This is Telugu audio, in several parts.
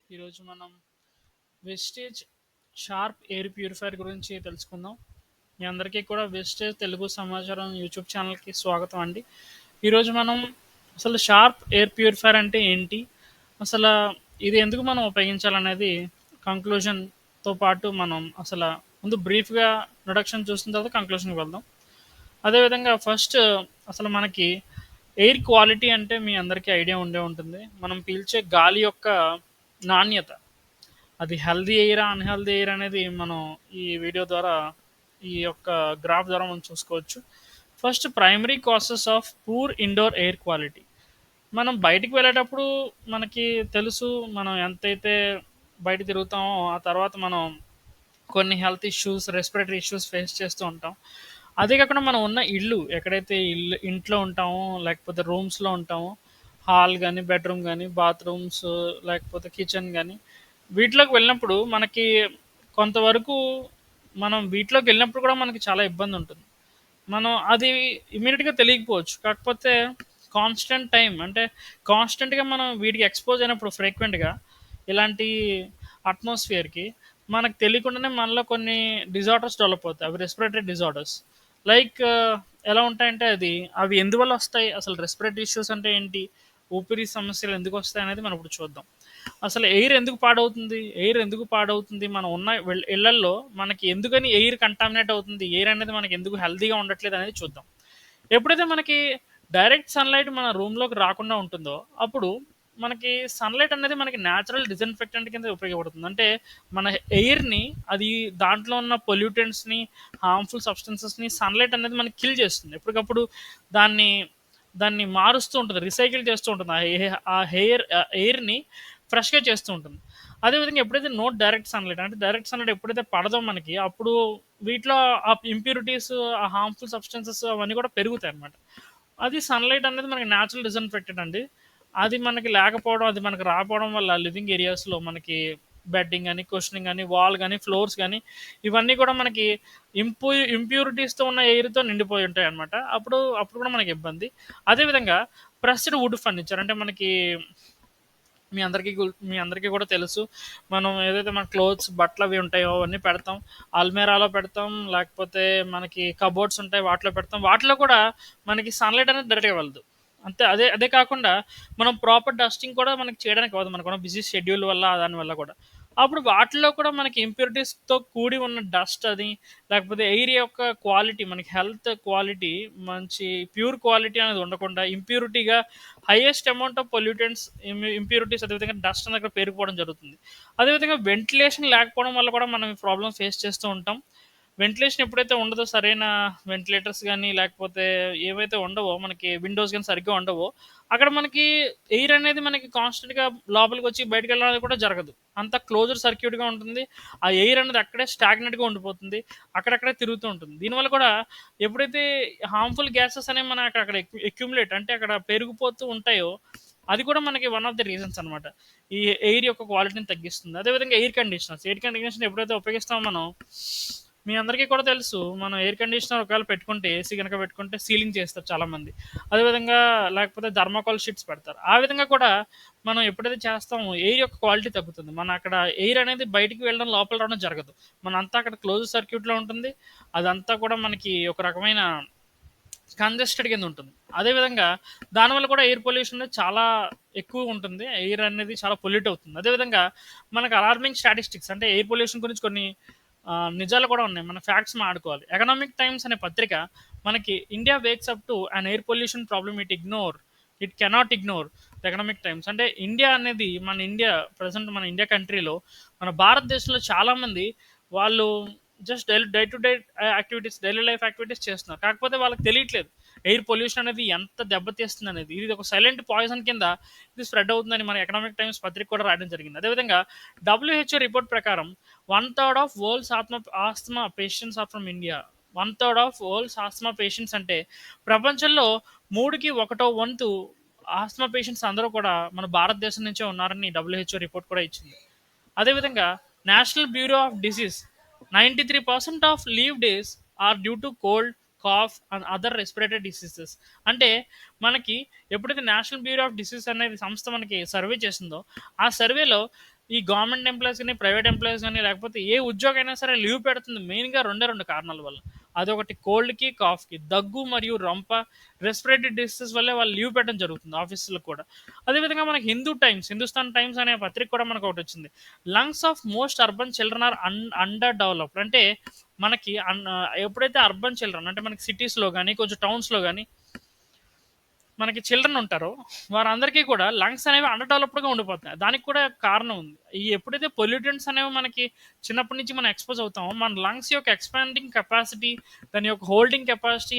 ఈరోజు మనం వెస్టేజ్ షార్ప్ ఎయిర్ ప్యూరిఫైయర్ గురించి తెలుసుకుందాం. మీ అందరికీ కూడా వెస్టేజ్ తెలుగు సమాచారం యూట్యూబ్ ఛానల్కి స్వాగతం అండి. ఈరోజు మనం అసలు షార్ప్ ఎయిర్ ప్యూరిఫైయర్ అంటే ఏంటి, అసలు ఇది ఎందుకు మనం ఉపయోగించాలనేది కంక్లూజన్తో పాటు మనం అసలు ముందు బ్రీఫ్గా ఇంట్రొడక్షన్ చూసిన తర్వాత కంక్లూషన్కి వెళ్దాం. అదేవిధంగా ఫస్ట్ అసలు మనకి ఎయిర్ క్వాలిటీ అంటే మీ అందరికీ ఐడియా ఉండే ఉంటుంది. మనం పీల్చే గాలి యొక్క నాణ్యత, అది హెల్దీ ఎయిరా అన్‌హెల్దీ ఎయిర్ అనేది మనం ఈ వీడియో ద్వారా, ఈ యొక్క గ్రాఫ్ ద్వారా మనం చూసుకోవచ్చు. First primary causes of poor indoor air quality. మనం బయటికి వెళ్ళేటప్పుడు మనకి తెలుసు, మనం ఎంతైతే బయట తిరుగుతామో ఆ తర్వాత మనం కొన్ని health issues, respiratory issues face చేస్తూ ఉంటాం. అదే కాకుండా మనం ఉన్న ఇల్లు ఎక్కడైతే ఇంట్లో ఉంటామో, లేకపోతే రూమ్స్‌లో ఉంటామో, హాల్ గానీ, బెడ్‌రూమ్ గానీ, బాత్రూమ్స్, లేకపోతే కిచెన్ గానీ, వీటిలోకి వెళ్ళినప్పుడు మనకి కొంతవరకు మనం వీటిలోకి వెళ్ళినప్పుడు కూడా మనకి చాలా ఇబ్బందుంటుంది. మనం అది ఇమ్మీడియట్‌గా తెలియకపోవచ్చు. కాకపోతే కాన్స్టెంట్ టైమ్ అంటే కాన్స్టెంట్‌గా మనం వీటికి ఎక్స్‌పోజ్ అయినప్పుడు ఫ్రీక్వెంట్‌గా ఇలాంటి అట్మాస్ఫియర్‌కి మనకు తెలియకుండానే మనలో కొన్ని డిజార్డర్స్ డెవలప్ అవుతాయి. అవి రెస్పిరేటరీ డిజార్డర్స్. లైక్ ఎలా ఉంటాయంటే అవి ఎందువల్ల వస్తాయి? అసలు రెస్పిరేటరీ ఇష్యూస్ అంటే ఏంటి? ఊపిరి సమస్యలు ఎందుకొస్తాయనేది మనం ఇప్పుడు చూద్దాం. అసలు ఎయిర్ ఎందుకు పాడవుతుంది? ఎయిర్ ఎందుకు పాడవుతుంది? మనం ఉన్న ఇళ్లల్లో మనకి ఎందుకని ఎయిర్ కంటామినేట్ అవుతుంది? ఎయిర్ అనేది మనకి ఎందుకు హెల్తీగా ఉండట్లేదు అనేది చూద్దాం. ఎప్పుడైతే మనకి డైరెక్ట్ సన్‌లైట్ మన రూమ్‌లోకి రాకుండా ఉంటుందో, అప్పుడు మనకి సన్‌లైట్ అనేది మనకి నేచురల్ డిసిన్ఫెక్టెంట్ కింద ఉపయోగపడుతుంది. అంటే మన ఎయిర్‌ని, అది దాంట్లో ఉన్న పొల్యూటెంట్స్‌ని, హార్మ్‌ఫుల్ సబ్‌స్టెన్సెస్‌ని సన్‌లైట్ అనేది మనకి కిల్ చేస్తుంది. ఎప్పటికప్పుడు దాన్ని దాన్ని మారుస్తూ ఉంటది. రీసైకిల్ చేస్తూ ఉంటుంది. ఆ ఎయిర్‌ని ఫ్రెష్‌గా చేస్తూ ఉంటుంది. అదేవిధంగా ఎప్పుడైతే నో డైరెక్ట్ సన్‌లైట్, అంటే డైరెక్ట్ సన్‌లైట్ ఎప్పుడైతే పడదో మనకి, అప్పుడు వీటిలో ఆ ఇంప్యూరిటీస్, ఆ హార్మ్‌ఫుల్ సబ్‌స్టెన్సెస్ అవన్నీ కూడా పెరుగుతాయన్నమాట. అది సన్‌లైట్ అనేది మనకి నేచురల్ డిసిన్ఫెక్టెంట్ అండి. అది మనకి లేకపోవడం, అది మనకి రాకపోవడం వల్ల లివింగ్ ఏరియాస్‌లో మనకి బెడ్డింగ్ గాని, కుషనింగ్ గాని, వాల్ గాని, ఫ్లోర్స్ గాని, ఇవన్నీ కూడా మనకి ఇంప్యూరిటీస్‌తో ఉన్న ఎయిర్‌తో నిండిపోయి ఉంటాయన్నమాట. అప్పుడు కూడా మనకి ఇబ్బంది. అదే విధంగా ప్రెస్డ్ వుడ్ ఫర్నిచర్ అంటే మనకి మీ అందరికీ కూడా తెలుసు. మనం ఏదైతే మన క్లోత్స్, బట్టలవి ఉంటాయో అవన్నీ పెడతాం. అల్మేరాలో పెడతాం. లేకపోతే మనకి కబోర్డ్స్ ఉంటాయి, వాటిలో పెడతాం. వాటిలో కూడా మనకి సన్‌లైట్ అనేది డైరెక్ట్‌గా వెళ్ళదు. అంతే. అదే అదే కాకుండా మనం ప్రాపర్ డస్టింగ్ కూడా మనకి చేయడానికి అవ్వదు. మనకున్న బిజీ షెడ్యూల్ వల్ల, దాని వల్ల కూడా. అప్పుడు వాటిలో కూడా మనకి ఇంప్యూరిటీస్‌తో కూడి ఉన్న డస్ట్ అది, లేకపోతే ఎయిర్ యొక్క క్వాలిటీ, మనకి హెల్త్ క్వాలిటీ మంచి ప్యూర్ క్వాలిటీ అనేది ఉండకుండా ఇంప్యూరిటీగా highest amount of pollutants, impurities, అదేవిధంగా డస్ట్ అనేది అక్కడ పేరుకుపోవడం జరుగుతుంది. అదేవిధంగా వెంటిలేషన్ లేకపోవడం వల్ల కూడా మనం ఈ ప్రాబ్లమ్ ఫేస్ చేస్తూ ఉంటాం. వెంటిలేషన్ ఎప్పుడైతే ఉండదో, సరైన వెంటిలేటర్స్ గానీ, లేకపోతే ఏవైతే ఉండవో, మనకి విండోస్ గానీ సరిగ్గా ఉండవో, అక్కడ మనకి ఎయిర్ అనేది మనకి కాన్స్టెంట్‌గా లోపలికొచ్చి బయటికెళ్ళడం అనేది కూడా జరగదు. అంతా క్లోజ్డ్ సర్క్యూట్‌గా ఉంటుంది. ఆ ఎయిర్ అనేది అక్కడే స్టాగ్నెంట్‌గా ఉండిపోతుంది. అక్కడక్కడే తిరుగుతూ ఉంటుంది. దీనివల్ల కూడా ఎప్పుడైతే హార్మ్‌ఫుల్ గ్యాసెస్ అనేవి మన అక్కడ అక్యుములేట్, అంటే అక్కడ పెరిగిపోతూ ఉంటాయో, అది కూడా మనకి వన్ ఆఫ్ ది రీజన్స్ అనమాట. ఈ ఎయిర్ యొక్క క్వాలిటీని తగ్గిస్తుంది. అదేవిధంగా ఎయిర్ కండిషనర్ ఎప్పుడైతే ఉపయోగిస్తామో మనం, మీ అందరికీ కూడా తెలుసు. మనం ఎయిర్ కండిషనర్ ఒకవేళ పెట్టుకుంటే, ఏసీ గనక పెట్టుకుంటే సీలింగ్ చేస్తారు చాలామంది. అదేవిధంగా లేకపోతే థర్మాకోల్ షీట్స్ పెడతారు. ఆ విధంగా కూడా మనం ఎప్పుడైతే చేస్తామో ఎయిర్ యొక్క క్వాలిటీ తగ్గుతుంది. మన అక్కడ ఎయిర్ అనేది బయటికి వెళ్ళడం, లోపల రావడం జరగదు. మనంతా అక్కడ క్లోజ్ సర్క్యూట్‌లో ఉంటుంది. అదంతా కూడా మనకి ఒక రకమైన కంజెస్టెడ్ కింద ఉంటుంది. అదేవిధంగా దానివల్ల కూడా ఎయిర్ పొల్యూషన్ అనేది చాలా ఎక్కువగా ఉంటుంది. ఎయిర్ అనేది చాలా పొల్యూట్ అవుతుంది. అదేవిధంగా మనకు అలార్మింగ్ స్టాటిస్టిక్స్, అంటే ఎయిర్ పొల్యూషన్ గురించి కొన్ని నిజాలు కూడా ఉన్నాయి. మన ఫ్యాక్ట్స్ మాట్లాడుకోవాలి. ఎకనామిక్ టైమ్స్ అనే పత్రిక మనకి India wakes up to an air pollution problem it cannot ignore the economic times. అంటే ఇండియా అనేది, మన ఇండియా కంట్రీలో, మన భారతదేశంలో చాలామంది వాళ్ళు just day to day activities, daily life activities చేస్తున్నారు. కాకపోతే వాళ్ళకి తెలియట్లేదు ఎయిర్ పొల్యూషన్ అనేది ఎంత దెబ్బతీస్తుంది అనేది. ఇది ఒక సైలెంట్ పాయిజన్ కింద ఇది స్ప్రెడ్ అవుతుందని మన ఎకనామిక్ టైమ్స్ పత్రిక కూడా రాయడం జరిగింది. అదేవిధంగా డబ్ల్యూహెచ్ఓ రిపోర్ట్ ప్రకారం one third of world's asthma patients are from India. One third of world's asthma patients అంటే ప్రపంచంలో మూడుకి ఒకటో వంతు ఆస్తమా పేషెంట్స్ అందరూ కూడా మన భారతదేశం నుంచే ఉన్నారని డబ్ల్యూహెచ్ఓ రిపోర్ట్ కూడా ఇచ్చింది. అదేవిధంగా national bureau of disease 93% of leave days are due to cold, cough and other respiratory diseases. అంటే మనకి ఎప్పుడైతే నేషనల్ బ్యూరో ఆఫ్ డిసీజ్ అనేది సంస్థ మనకి సర్వే చేసిందో, ఆ సర్వేలో ఈ గవర్నమెంట్ ఎంప్లాయీస్ గాని, ప్రైవేట్ ఎంప్లాయీస్ గాని, లేకపోతే ఏ ఉద్యోగం అయినా సరే లీవ్ పెడుతుంది మెయిన్‌గా రెండే 2 కారణాల వల్ల. అదొకటి కోల్డ్‌కి, కాఫ్‌కి. దగ్గు మరియు రొంప, రెస్పిరేటరీ డిసీజెస్ వల్లే వాళ్ళు లీవ్ పెట్టడం జరుగుతుంది ఆఫీసులకు కూడా. అదే విధంగా మనకి హిందుస్థాన్ టైమ్స్ అనే పత్రిక కూడా మనకొకటొచ్చింది. Lungs of most urban children are underdeveloped. అంటే మనకి ఎప్పుడైతే అర్బన్ చిల్డ్రన్ అంటే మనకి సిటీస్‌లో గాని, కొంచెం టౌన్స్‌లో గాని మనకి చిల్డ్రన్ ఉంటారో వారందరికీ కూడా లంగ్స్ అనేవి అండర్ డెవలప్డ్‌గా ఉండిపోతున్నాయి. దానికి కూడా కారణం ఉంది. ఈ ఎప్పుడైతే పొల్యూటెంట్స్ అనేవి మనకి చిన్నప్పటి నుంచి మనం ఎక్స్‌పోజ్ అవుతామో, మన లంగ్స్ యొక్క ఎక్స్‌పాండింగ్ కెపాసిటీ, దాని యొక్క హోల్డింగ్ కెపాసిటీ,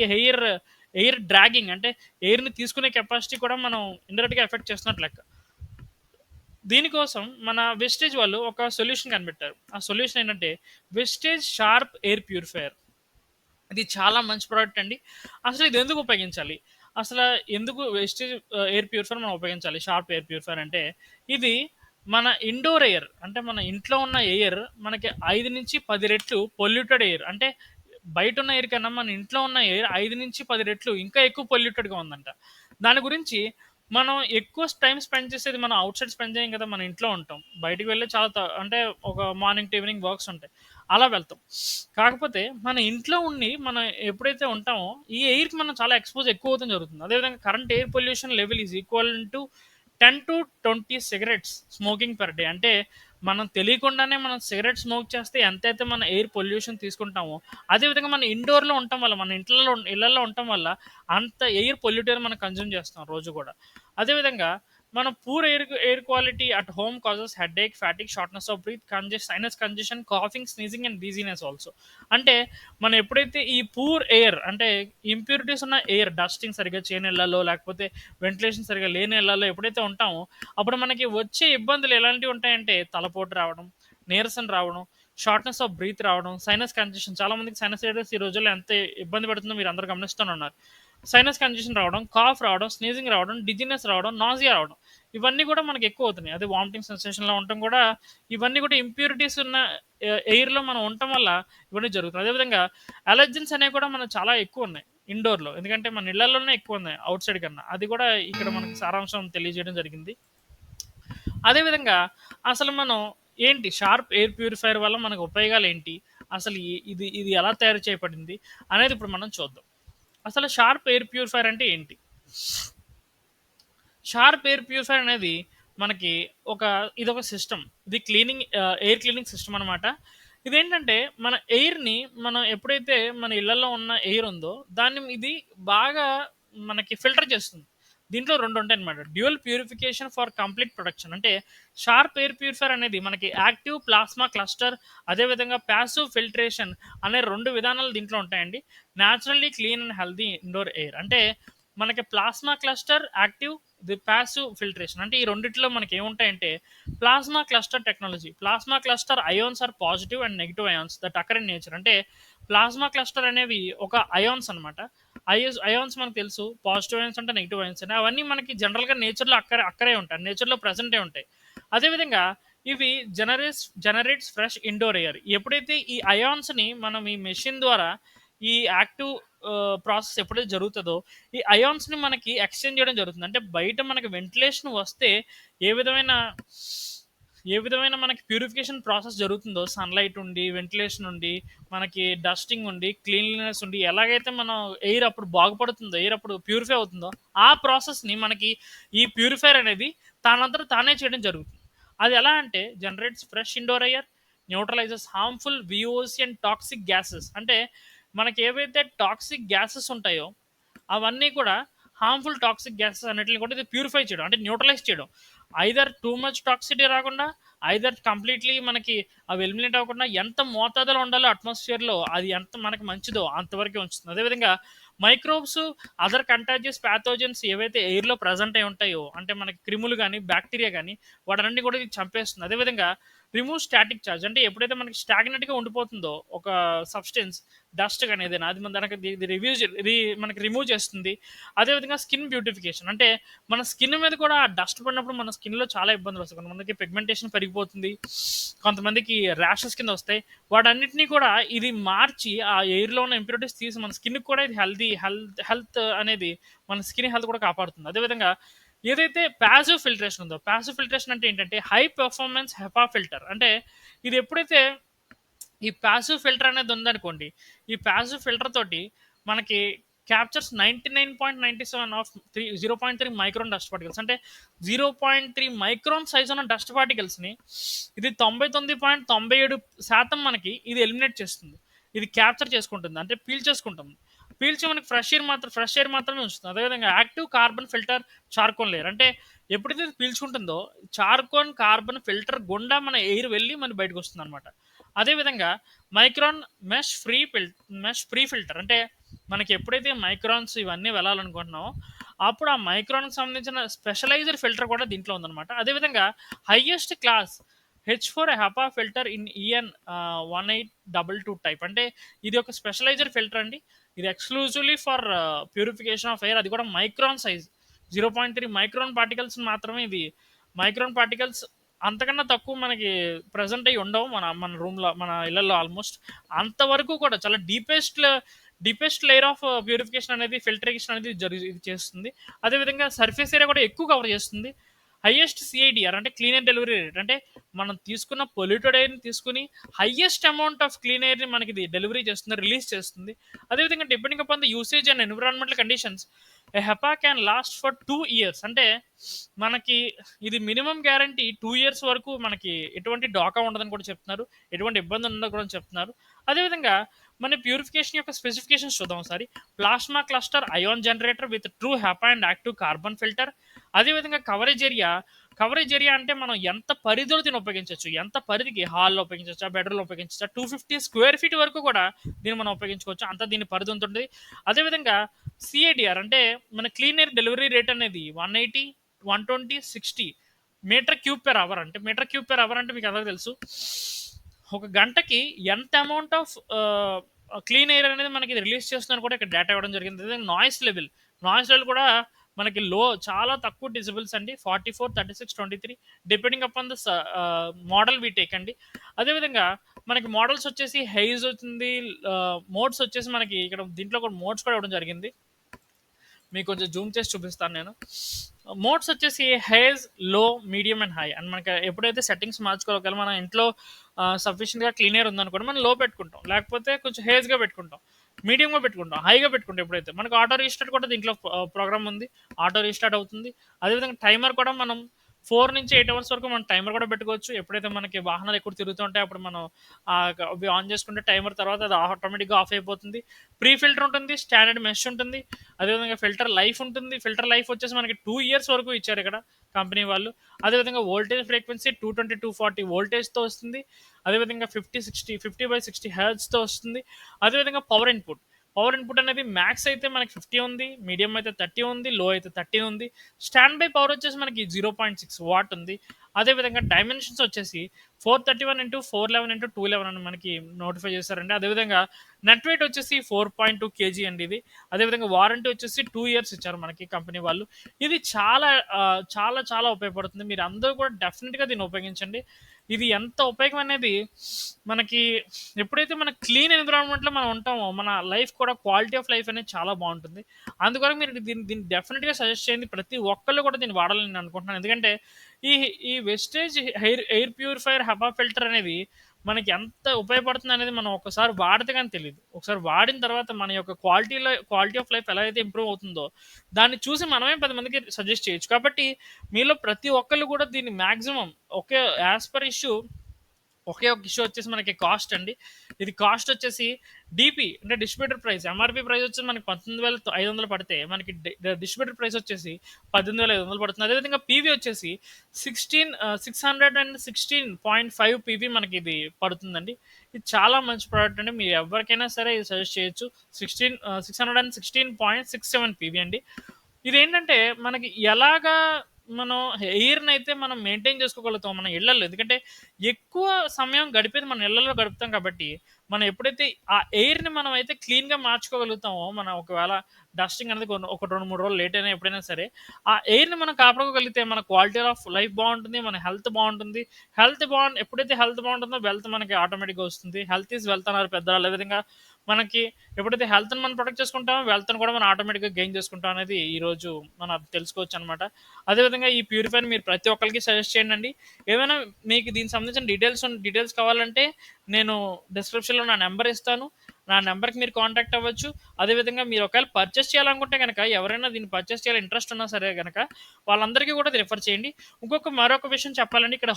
ఎయిర్ డ్రాగింగ్ అంటే ఎయిర్‌ని తీసుకునే కెపాసిటీ కూడా మనం ఇండైరెక్ట్‌గా ఎఫెక్ట్ చేస్తున్నట్టు లెక్క. దీనికోసం మన వెస్టేజ్ వాళ్ళు ఒక సొల్యూషన్ కనిపెట్టారు. ఆ సొల్యూషన్ ఏంటంటే వెస్టేజ్ షార్ప్ ఎయిర్ ప్యూరిఫైయర్. ఇది చాలా మంచి ప్రోడక్ట్ అండి. అసలు ఇది ఎందుకు ఉపయోగించాలి? అసల ఎందుకు వెస్టేజ్ ఎయిర్ ప్యూరిఫైయర్ మనం ఉపయోగించాలి? షార్ప్ ఎయిర్ ప్యూరిఫైయర్ అంటే, ఇది మన ఇండోర్ ఎయిర్ అంటే మన ఇంట్లో ఉన్న ఎయిర్ మనకి 5-10 రెట్లు పొల్యూటెడ్ ఎయిర్. అంటే బయటున్న ఎయిర్ కన్నా మన ఇంట్లో ఉన్న ఎయిర్ 5-10 రెట్లు ఇంకా ఎక్కువ పొల్యూటెడ్‌గా ఉందంట. దాని గురించి మనం ఎక్కువ టైమ్ స్పెండ్ చేసేది మనం ఔట్ సైడ్ స్పెండ్ చేయం కదా! మన ఇంట్లో ఉంటాం. బయటికి వెళ్లి చాలా అంటే ఒక మార్నింగ్ టు ఈవినింగ్ వర్క్స్ ఉంటాయి. అలా వెళ్తాం. కాకపోతే మన ఇంట్లో ఉండి మనం ఎప్పుడైతే ఉంటామో, ఈ ఎయిర్‌కి మనం చాలా ఎక్స్‌పోజ్ ఎక్కువ అవ్వడం జరుగుతుంది. అదేవిధంగా current air pollution level is equal to 10-20 cigarettes smoking per day. అంటే మనం తెలియకుండానే మనం సిగరెట్ స్మోక్ చేస్తే ఎంతైతే మన ఎయిర్ పొల్యూషన్ తీసుకుంటామో, అదే విధంగా మన ఇండోర్‌లో ఉండటం వల్ల, మన ఇళ్లల్లో ఉండటం వల్ల అంత ఎయిర్ పొల్యూటర్ మనం కన్జ్యూమ్ చేస్తాం రోజు కూడా. అదే విధంగా మనం poor air quality at home causes headache, fatigue, shortness of breath, sinus congestion, coughing, sneezing and dizziness also. అంటే మనం ఎప్పుడైతే ఈ పూర్ ఎయిర్ అంటే ఇంప్యూరిటీస్ ఉన్న ఎయిర్ డస్టింగ్ సరిగ్గా చేయని ఇళ్లలో, లేకపోతే వెంటిలేషన్ సరిగ్గా లేని ఇళ్లలో ఎప్పుడైతే ఉంటామో, అప్పుడు మనకి వచ్చే ఇబ్బందులు ఎలాంటివి ఉంటాయంటే తలపోటు రావడం, నీరసం రావడం, షార్ట్‌నెస్ ఆఫ్ బ్రీత్ రావడం, సైనస్ కంజెషన్. చాలా మందికి సైనసైటిస్ ఈ రోజుల్లో ఎంత ఇబ్బంది పెడుతుందో మీరందరూ గమనిస్తూనే ఉన్నారు. సైనస్ కంజెషన్ రావడం, కాఫ్ రావడం, స్నీజింగ్ రావడం, డిజినెస్ రావడం, నాసియా రావడం. ఇవన్నీ కూడా మనకి ఎక్కువ అవుతున్నాయి. అదే వామిటింగ్ సెన్సేషన్‌లో ఉండటం కూడా ఇవన్నీ కూడా ఇంప్యూరిటీస్ ఉన్న ఎయిర్‌లో మనం ఉండటం వల్ల ఇవన్నీ జరుగుతాయి. అదేవిధంగా అలర్జెన్స్ అనేవి కూడా మనకు చాలా ఎక్కువున్నాయి ఇండోర్‌లో. ఎందుకంటే మన ఇళ్లల్లోనే ఎక్కువున్నాయి ఔట్ సైడ్ కన్నా. అది కూడా ఇక్కడ మనకి సారాంశం తెలియజేయడం జరిగింది. అదేవిధంగా అసలు మనం ఏంటి షార్ప్ ఎయిర్ ప్యూరిఫైయర్ వల్ల మనకు ఉపయోగాలేంటి? అసలు ఇది ఇది ఎలా తయారు చేయబడింది? అనేది ఇప్పుడు మనం చూద్దాం. అసలు షార్ప్ ఎయిర్ ప్యూరిఫైయర్ అంటే ఏంటి? షార్ప్ ఎయిర్ ప్యూరిఫైయర్ అనేది మనకి ఒక ఇదొక సిస్టమ్. ఇది ఎయిర్ క్లీనింగ్ సిస్టమ్ అనమాట. ఇదేంటంటే మన ఎయిర్‌ని మనం ఎప్పుడైతే మన ఇళ్లల్లో ఉన్న ఎయిర్ ఉందో ఇది బాగా మనకి ఫిల్టర్ చేస్తుంది. దీంట్లో 2 ఉంటాయన్నమాట. Dual purification for complete protection. అంటే షార్ప్ ఎయిర్ ప్యూరిఫైయర్ అనేది మనకి యాక్టివ్ ప్లాస్మా క్లస్టర్, అదే విధంగా పాసివ్ ఫిల్ట్రేషన్ అనే 2 విధానాలు దీంట్లో ఉంటాయండి. Naturally clean and healthy indoor air. అంటే మనకి plasma cluster active, the passive filtration. అంటే ఈ రెండిట్లో మనకి ఏముంటాయంటే plasma cluster technology. Plasma cluster ions are positive and negative ions that occur in nature. అంటే ప్లాస్మా క్లస్టర్ అనేవి ఒక అయాన్స్ అనమాట. అయాన్స్ మనకు తెలుసు. పాజిటివ్ అయాన్స్ అంటే నెగెటివ్ అయాన్స్ అని. అవన్నీ మనకి జనరల్‌గా నేచర్‌లో అక్కరే ఉంటాయి. నేచర్‌లో ప్రెజెంటే ఉంటాయి. అదేవిధంగా ఇవి జనరేట్స్ ఫ్రెష్ ఇండోర్ ఎయిర్. ఎప్పుడైతే ఈ అయాన్స్‌ని మనం ఈ మెషిన్ ద్వారా ఈ యాక్టివ్ ప్రాసెస్ ఎప్పుడైతే జరుగుతదో, ఈ అయాన్స్‌ని మనకి ఎక్స్‌చేంజ్ చేయడం జరుగుతుంది. అంటే బయట మనకి వెంటిలేషన్ వస్తే ఏ విధమైన ఏ విధమైన మనకి ప్యూరిఫికేషన్ ప్రాసెస్ జరుగుతుందో సన్‌లైట్ ఉండి, వెంటిలేషన్ ఉండి, మనకి డస్టింగ్ ఉండి, క్లీన్‌లీనెస్ ఉండి, ఎలాగైతే మనం ఎయిర్ అప్పుడు బాగుపడుతుందో, ఎయిర్ అప్పుడు ప్యూరిఫై అవుతుందో, ఆ ప్రాసెస్‌ని మనకి ఈ ప్యూరిఫైయర్ అనేది తానంతట తానే చేయడం జరుగుతుంది. అది ఎలా అంటే generates fresh indoor air, neutralizes harmful VOC and toxic gases. అంటే మనకి ఏవైతే టాక్సిక్ గ్యాసెస్ ఉంటాయో అవన్నీ కూడా టాక్సిక్ గ్యాసెస్ అన్నిటిని కూడా ఇది ప్యూరిఫై చేయడం అంటే న్యూట్రలైజ్ చేయడం. ఐదర్ టూ మచ్ టాక్సిటీ రాకుండా, ఐదర్ కంప్లీట్లీ మనకి అవి ఎలిమినేట్ అవ్వకుండా ఎంత మోతాదులో ఉండాలో అట్మాస్ఫియర్లో అది ఎంత మనకి మంచిదో అంతవరకే ఉంచుతుంది. అదేవిధంగా మైక్రోబ్స్, అదర్ కంటాజియస్ ప్యాథోజన్స్ ఏవైతే ఎయిర్లో ప్రజెంట్ అయి ఉంటాయో అంటే మనకి క్రిములు కానీ బ్యాక్టీరియా కానీ వాటన్నిటిని కూడా ఇది చంపేస్తుంది. అదేవిధంగా రిమూవ్ స్టాటిక్ చార్జ్. అంటే ఎప్పుడైతే మనకి స్టాగ్నెట్‌గా ఉండిపోతుందో ఒక సబ్స్టెన్స్, డస్ట్ గాని ఏదైనా అది మన దానికి ఇది రివ్యూజ్ రి మనకి రిమూవ్ చేస్తుంది. అదేవిధంగా స్కిన్ బ్యూటిఫికేషన్. అంటే మన స్కిన్ మీద కూడా డస్ట్ పడినప్పుడు మన స్కిన్‌లో చాలా ఇబ్బందులు వస్తాయి. కొంతమందికి పిగ్మెంటేషన్ పెరిగిపోతుంది. కొంతమందికి ర్యాషెస్ కింద వస్తాయి. వాటన్నిటిని కూడా ఇది మార్చి ఆ ఎయిర్‌లో ఉన్న ఇంప్యూరిటీస్ తీసి మన స్కిన్‌కి కూడా ఇది హెల్త్ అనేది మన స్కిన్ హెల్త్ కూడా కాపాడుతుంది. అదేవిధంగా ఏదైతే ప్యాసివ్ ఫిల్టరేషన్ ఉందో, ప్యాసివ్ ఫిల్టరేషన్ అంటే ఏంటంటే హై పెర్ఫార్మెన్స్ హెపా ఫిల్టర్. అంటే ఇది ఎప్పుడైతే ఈ ప్యాసివ్ ఫిల్టర్ అనేది ఉందనుకోండి, ఈ ప్యాసివ్ ఫిల్టర్ తోటి మనకి captures 99.97 of 0.3 micron dust particles. అంటే 0.3 మైక్రాన్ సైజ్ ఉన్న డస్ట్ పార్టికల్స్ని ఇది 99.97% మనకి ఇది ఎలిమినేట్ చేస్తుంది. ఇది క్యాప్చర్ చేసుకుంటుంది, అంటే పీల్చేసుకుంటుంది. పీల్చి మనకి ఫ్రెష్ ఎయిర్ మాత్రమే ఉంచుతుంది. అదేవిధంగా యాక్టివ్ కార్బన్ ఫిల్టర్ చార్కోన్ లేయర్. అంటే ఎప్పుడైతే ఇది పీల్చుకుంటుందో చార్కోన్ కార్బన్ ఫిల్టర్ గుండా మన ఎయిర్ వెళ్ళి మన బయటకు వస్తుంది అనమాట. అదేవిధంగా మైక్రాన్ మెష్ ఫ్రీ ఫిల్టర్. అంటే మనకి ఎప్పుడైతే మైక్రాన్స్ ఇవన్నీ వెళ్ళాలనుకుంటున్నామో అప్పుడు ఆ మైక్రాన్కి సంబంధించిన స్పెషలైజ్డ్ ఫిల్టర్ కూడా దీంట్లో ఉందన్నమాట. అదేవిధంగా highest class H4 HEPA filter in EN 1822 type. అంటే ఇది ఒక స్పెషలైజ్డ్ ఫిల్టర్ అండి. ఇది exclusively for purification of air. అది కూడా మైక్రాన్ సైజ్ 0.3 మైక్రాన్ పార్టికల్స్ మాత్రమే. ఇది మైక్రాన్ పార్టికల్స్ అంతకన్నా తక్కువ మనకి ప్రజెంట్ అయ్యి ఉండవు మన మన రూమ్లో, మన ఇళ్లలో. ఆల్మోస్ట్ అంతవరకు కూడా చాలా డీపెస్ట్ లేయర్ ఆఫ్ ప్యూరిఫికేషన్ అనేది, ఫిల్టరేషన్ అనేది ఇది చేస్తుంది. అదేవిధంగా సర్ఫేస్ ఏరియా కూడా ఎక్కువ కవర్ చేస్తుంది. హైయెస్ట్ సిఐడిఆర్ అంటే క్లీన్ ఎయిర్ డెలివరీ రేట్. అంటే మనం తీసుకున్న పొల్యూటెడ్ ఎయిర్ని తీసుకుని హైయెస్ట్ అమౌంట్ ఆఫ్ క్లీన్ ఎయిర్ని మనకి ఇది డెలివరీ చేస్తుంది, రిలీజ్ చేస్తుంది. అదేవిధంగా depending upon the usage and environmental conditions A HEPA can last for 2 years. అంటే మనకి ఇది మినిమం గ్యారంటీ 2 years వరకు మనకి ఎటువంటి డాకా ఉండదని కూడా చెప్తున్నారు, ఎటువంటి ఇబ్బంది ఉండదని కూడా చెప్తున్నారు. అదేవిధంగా మన ప్యూరిఫికేషన్ యొక్క స్పెసిఫికేషన్స్ చూద్దాం ఒకసారి. Plasma cluster ion generator with true HEPA and active carbon filter. అదేవిధంగా కవరేజ్ ఏరియా అంటే మనం ఎంత పరిధిలో దీన్ని ఉపయోగించవచ్చు, ఎంత పరిధికి హాల్లో ఉపయోగించవచ్చా, బెడ్రూమ్లో ఉపయోగించవచ్చా, 250 స్క్వేర్ ఫీట్ వరకు కూడా దీన్ని మనం ఉపయోగించుకోవచ్చు, అంత దీని పరిధి ఉంటుంది. అదేవిధంగా సిఏడిఆర్ అంటే మన క్లీన్ ఎయిర్ డెలివరీ రేట్ అనేది 180, 120, 60 మీటర్ క్యూబ్ పెర్ అవర్. అంటే మీటర్ క్యూబ్ పెర్ అవర్ అంటే మీకు ఎలా తెలుసు, ఒక గంటకి ఎంత అమౌంట్ ఆఫ్ క్లీన్ ఎయిర్ అనేది మనకి రిలీజ్ చేస్తుందని కూడా ఇక్కడ డేటా ఇవ్వడం జరిగింది. అదేవిధంగా నాయిస్ లెవెల్ కూడా మనకి చాలా తక్కువ డిజిబుల్స్ అండి, 44, 36, 23 depending upon the model we take అండి. అదేవిధంగా మనకి మోడల్స్ వచ్చేసి హైజ్ అవుతుంది, మోడ్స్ వచ్చేసి మనకి ఇక్కడ దీంట్లో కూడా మోడ్స్ కూడా ఇవ్వడం జరిగింది. మీకు కొంచెం జూమ్ చేసి చూపిస్తాను నేను. మోడ్స్ వచ్చేసి హైజ్, లో, మీడియం అండ్ హై. అండ్ మనకి ఎప్పుడైతే సెట్టింగ్స్ మార్చుకోవాలి, మన ఇంట్లో సఫిషియెంట్గా క్లీన్ ఎయిర్ ఉందనుకోండి మనం లో పెట్టుకుంటాం, లేకపోతే కొంచెం హేజ్గా పెట్టుకుంటాం, మీడియంగా పెట్టుకుంటాం, హైగా పెట్టుకుంటాం. ఎప్పుడైతే మనకు ఆటో రీస్టార్ట్ కూడా దీంట్లో ప్రోగ్రామ్ ఉంది, ఆటో రీస్టార్ట్ అవుతుంది. అదేవిధంగా టైమర్ కూడా మనం 4 నుంచి 8 అవర్స్ వరకు మనం టైమర్ కూడా పెట్టుకోవచ్చు. ఎప్పుడైతే మనకి వాహనాలు ఎక్కువ తిరుగుతుంటాయి అప్పుడు మనం అవి ఆన్ చేసుకుంటే టైమర్ తర్వాత అది ఆటోమేటిక్గా ఆఫ్ అయిపోతుంది. ప్రీ ఫిల్టర్ ఉంటుంది, స్టాండర్డ్ మెష్ ఉంటుంది, అదేవిధంగా ఫిల్టర్ లైఫ్ ఉంటుంది. ఫిల్టర్ లైఫ్ వచ్చేసి మనకి 2 years వరకు ఇచ్చారు ఇక్కడ కంపెనీ వాళ్ళు. అదేవిధంగా వోల్టేజ్ ఫ్రీక్వెన్సీ 220, 240 వోల్టేజ్తో వస్తుంది. అదేవిధంగా 50/60 హెర్ట్జ్తో వస్తుంది. అదేవిధంగా పవర్ ఇన్పుట్ అనేది మ్యాక్స్ అయితే మనకి 50 ఉంది, మీడియం అయితే 30 ఉంది, లో అయితే 30 ఉంది. స్టాండ్ బై పవర్ వచ్చేసి మనకి 0.6 వాట్ ఉంది. అదేవిధంగా డైమెన్షన్స్ వచ్చేసి 431x411x211 అని మనకి నోటిఫై చేశారండి. అదేవిధంగా నెట్ వెయిట్ వచ్చేసి 4.2 kg అండి ఇది. అదేవిధంగా వారంటీ వచ్చేసి 2 years ఇచ్చారు మనకి కంపెనీ వాళ్ళు. ఇది చాలా చాలా ఉపయోగపడుతుంది. మీరు అందరూ కూడా డెఫినెట్గా దీన్ని ఉపయోగించండి. ఇది ఎంత ఉపయోగం అనేది మనకి ఎప్పుడైతే మన క్లీన్ ఎన్విరాన్మెంట్లో మనం ఉంటామో మన లైఫ్ కూడా క్వాలిటీ ఆఫ్ లైఫ్ అనేది చాలా బాగుంటుంది. అందుకని మీరు దీన్ని డెఫినెట్గా సజెస్ట్ చేయండి. ప్రతి ఒక్కళ్ళు కూడా దీన్ని వాడాలని నేను అనుకుంటున్నాను. ఎందుకంటే ఈ ఈ wastage air purifier HEPA filter అనేది మనకి ఎంత ఉపయోగపడుతుంది అనేది మనం ఒకసారి వాడితే కానీ తెలియదు. ఒకసారి వాడిన తర్వాత మన యొక్క క్వాలిటీ ఆఫ్ లైఫ్ ఎలా అయితే ఇంప్రూవ్ అవుతుందో దాన్ని చూసి మనమే 10 మందికి సజెస్ట్ చేయొచ్చు. కాబట్టి మీలో ప్రతి ఒక్కళ్ళు కూడా దీన్ని మ్యాక్సిమం యాజ్ పర్ ఇష్యూ ఒకే ఒక ఇష్యూ వచ్చేసి మనకి కాస్ట్ అండి. ఇది కాస్ట్ వచ్చేసి డిపి అంటే డిస్ట్రిబ్యూటర్ ప్రైస్, ఎంఆర్పి ప్రైస్ వచ్చేసి మనకి 19,500 పడితే మనకి డిస్ట్రిబ్యూటర్ ప్రైస్ వచ్చేసి 18,500 పడుతుంది. అదేవిధంగా పీవీ వచ్చేసి 616.5 పీవీ మనకి ఇది పడుతుందండి. ఇది చాలా మంచి ప్రోడక్ట్ అండి. మీరు ఎవరికైనా సరే ఇది సజెస్ట్ చేయొచ్చు. 616.67 పీవీ అండి. ఇదేంటంటే మనకి ఎలాగా మనం ఎయిర్‌ని అయితే మనం మెయింటైన్ చేసుకోగలుగుతాం మన ఇళ్లల్లో. ఎందుకంటే ఎక్కువ సమయం గడిపేది మన ఇళ్లలో గడుపుతాం కాబట్టి మనం ఎప్పుడైతే ఆ ఎయిర్‌ని మనమైతే క్లీన్‌గా మార్చుకోగలుగుతామో, మనం ఒకవేళ డస్టింగ్ అనేది ఒక 2, 3 రోజులు లేట్ అయినా ఎప్పుడైనా సరే, ఆ ఎయిర్‌ని మనం కాపాడుకోగలిగితే మన క్వాలిటీ ఆఫ్ లైఫ్ బావుంటుంది. మన హెల్త్ బావుంటుంది. ఎప్పుడైతే హెల్త్ బావుంటుందో వెల్త్ మనకి ఆటోమేటిక్‌గా వస్తుంది. హెల్త్ ఈజ్ వెల్త్ అన్నారు పెద్దలు. అదే విధంగా మనకి ఎప్పుడైతే హెల్త్‌ని మనం ప్రొటెక్ట్ చేసుకుంటామో, వెల్త్‌ని కూడా మనం ఆటోమేటిక్‌గా గెయిన్ చేసుకుంటాం అనేది ఈరోజు మనం తెలుసుకోవచ్చనమాట. అదే విధంగా ఈ ప్యూరిఫైయర్‌ని మీరు ప్రతి ఒక్కళ్ళకి సజెస్ట్ చేయండండి. ఏమైనా మీకు దీనికి సంబంధించిన డీటెయిల్స్ కావాలంటే నేను డిస్క్రిప్షన్‌లో నా నంబర్ ఇస్తాను. నా నంబర్‌కి మీరు కాంటాక్ట్ అవ్వచ్చు. అదే విధంగా మీరు ఒకవేళ పర్చేస్ చేయాలనుకుంటే గనక, ఎవరైనా దీన్ని పర్చేస్ చేయాలి ఇంట్రెస్ట్ ఉన్నా సరే గనక, వాళ్ళందరికీ కూడా ఇది రిఫర్ చేయండి. మరొక విషయం చెప్పాలంటే, ఇక్కడ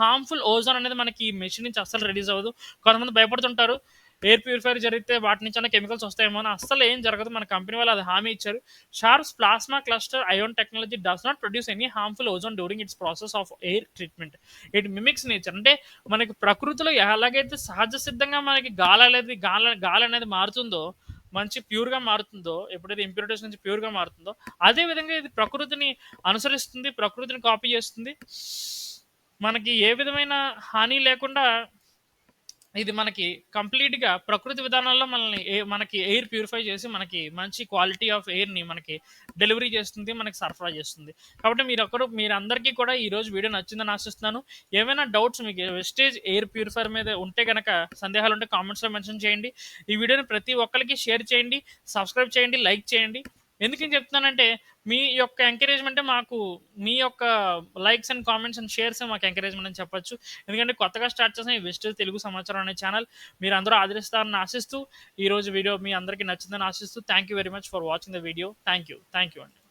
హార్మ్‌ఫుల్ ఓజోన్ అనేది మనకి ఈ మెషిన్ నుంచి అస్సలు రిలీజ్ అవ్వదు. కొంతమంది భయపడుతుంటారు. ఎయిర్ ప్యూరిఫైయర్ జరిగితే వాటి నుంచన్నా కెమికల్స్ వస్తాయేమో అని. అస్సలు ఏం జరగదు. మన కంపెనీ వాళ్ళు అది హామీ ఇచ్చారు. Sharp's plasma cluster ion technology does not produce any harmful ozone during its process of air treatment. It mimics nature. అంటే మనకి ప్రకృతిలో ఎలాగైతే సహజ సిద్ధంగా మనకి గాలి అనేది మారుతుందో, మంచి ప్యూర్‌గా మారుతుందో, ఎప్పుడైతే ఇంప్యూరిటీస్ నుంచి ప్యూర్‌గా మారుతుందో, అదే విధంగా ఇది ప్రకృతిని అనుసరిస్తుంది. ప్రకృతిని కాపీ చేస్తుంది. మనకి ఏ విధమైన హాని లేకుండా ఇది మనకి కంప్లీట్‌గా ప్రకృతి విధానాల్లో మనకి ఎయిర్ ప్యూరిఫై చేసి, మనకి మంచి క్వాలిటీ ఆఫ్ ఎయిర్‌ని మనకి డెలివరీ చేస్తుంది. మనకి సరఫరా చేస్తుంది. కాబట్టి మీరందరికీ కూడా ఈరోజు వీడియో నచ్చిందని ఆశిస్తున్నాను. ఏవైనా డౌట్స్ మీకు వెస్టేజ్ ఎయిర్ ప్యూరిఫైయర్ మీద ఉంటే గనక, సందేహాలుంటే కామెంట్స్‌లో మెన్షన్ చేయండి. ఈ వీడియోని ప్రతి ఒక్కళ్ళకి షేర్ చేయండి. సబ్స్క్రైబ్ చేయండి. లైక్ చేయండి. ఎందుకని చెప్తున్నానంటే, మీ యొక్క ఎంకరేజ్‌మెంటే మాకు, మీ యొక్క లైక్స్ అండ్ కామెంట్స్ అండ్ షేర్సే మాకు ఎంకరేజ్‌మెంట్ అని చెప్పొచ్చు. ఎందుకంటే కొత్తగా స్టార్ట్ చేసిన ఈ వెస్టేజ్ తెలుగు సమాచారం అనే ఛానల్ మీరందరూ ఆదరిస్తారని ఆశిస్తూ, ఈరోజు వీడియో మీ అందరికీ నచ్చిందని ఆశిస్తూ, thank you very much for watching the video. Thank you అండి.